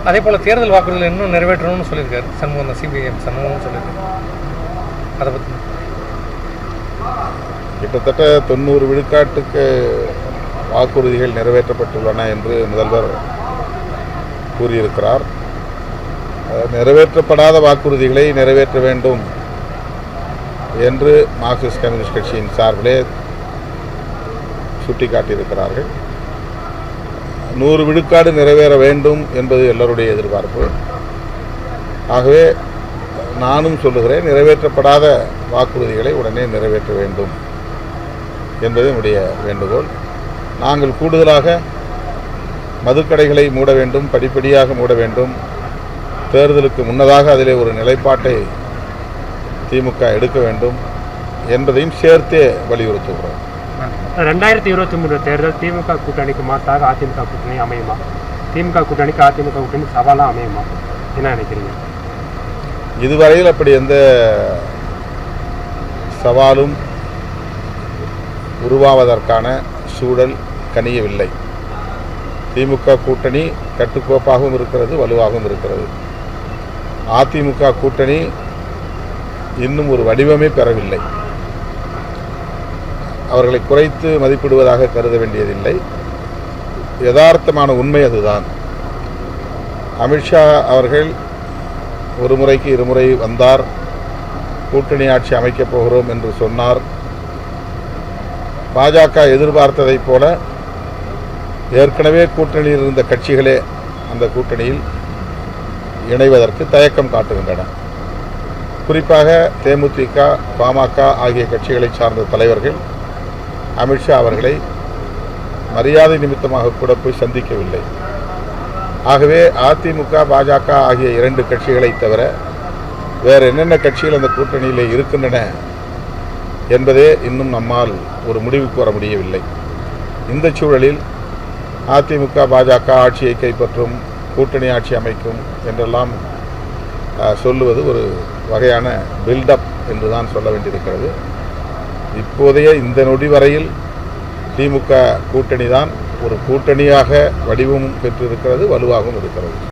அதே போல் தேர்தல் வாக்குறுதிகள் இன்னும் நிறைவேற்றணும்னு சொல்லியிருக்காரு சண்முகம், சிபிஎம் சண்முகம்னு சொல்லியிருக்காரு. அதை பற்றி கிட்டத்தட்ட 90 விழுக்காட்டுக்கு வாக்குறுதிகள் நிறைவேற்றப்பட்டுள்ளன என்று முதல்வர் கூறியிருக்கிறார். நிறைவேற்றப்படாத வாக்குறுதிகளை நிறைவேற்ற வேண்டும் என்று மார்க்சிஸ்ட் கம்யூனிஸ்ட் கட்சியின் சார்பிலே சுட்டிக்காட்டியிருக்கிறார்கள். 100 விழுக்காடு நிறைவேற வேண்டும் என்பது எல்லோருடைய எதிர்பார்ப்பு. ஆகவே நானும் சொல்லுகிறேன், நிறைவேற்றப்படாத வாக்குறுதிகளை உடனே நிறைவேற்ற வேண்டும் என்பது என்னுடைய வேண்டுகோள். நாங்கள் கூடுதலாக மதுக்கடைகளை மூட வேண்டும், படிப்படியாக மூட வேண்டும், தேர்தலுக்கு முன்னதாக அதிலே ஒரு நிலைப்பாட்டை திமுக எடுக்க வேண்டும் என்பதையும் சேர்த்தே வலியுறுத்துகிறோம். 2023 தேர்தல் திமுக கூட்டணிக்கு மாற்றாக அதிமுக கூட்டணி அமையுமா? திமுக கூட்டணிக்கு அதிமுக கூட்டணி சவாலாக அமையுமா? என்ன நினைக்கிறீங்க? இதுவரையில் அப்படி எந்த சவாலும் உருவாவதற்கான சூழல் கனியவில்லை. திமுக கூட்டணி கட்டுக்கோப்பாகவும் இருக்கிறது, வலுவாகவும் இருக்கிறது. அதிமுக கூட்டணி இன்னும் ஒரு வடிவமே பெறவில்லை. அவர்களை குறைத்து மதிப்பிடுவதாக கருத வேண்டியதில்லை. யதார்த்தமான உண்மை அதுதான். அமித்ஷா அவர்கள் ஒரு முறைக்கு இருமுறை வந்தார், கூட்டணி ஆட்சி அமைக்கப் போகிறோம் என்று சொன்னார். பாஜக எதிர்பார்த்ததைப் போல ஏற்கனவே கூட்டணியில் இருந்த கட்சிகளே அந்த கூட்டணியில் இணைவதற்கு தயக்கம் காட்டுகின்றன. குறிப்பாக தேமுதிக, பாமக ஆகிய கட்சிகளை சார்ந்த தலைவர்கள் அமித்ஷா அவர்களை மரியாதை நிமித்தமாக கூட போய் சந்திக்கவில்லை. ஆகவே அதிமுக, பாஜக ஆகிய 2 கட்சிகளை தவிர வேறு என்னென்ன கட்சிகள் அந்த கூட்டணியில் இருக்கின்றன என்பதே இன்னும் நம்மால் ஒரு முடிவுக்கு வர முடியவில்லை. இந்த சூழலில் அதிமுக, பாஜக ஆட்சியை கைப்பற்றும், கூட்டணி ஆட்சி அமைக்கும் என்றெல்லாம் சொல்லுவது ஒரு வகையான பில்டப் என்று தான் சொல்ல வேண்டியிருக்கிறது. இப்போதைய இந்த நொடி வரையில் திமுக கூட்டணி தான் ஒரு கூட்டணியாக வடிவமும் பெற்றிருக்கிறது, வலுவாகவும் இருக்கிறது.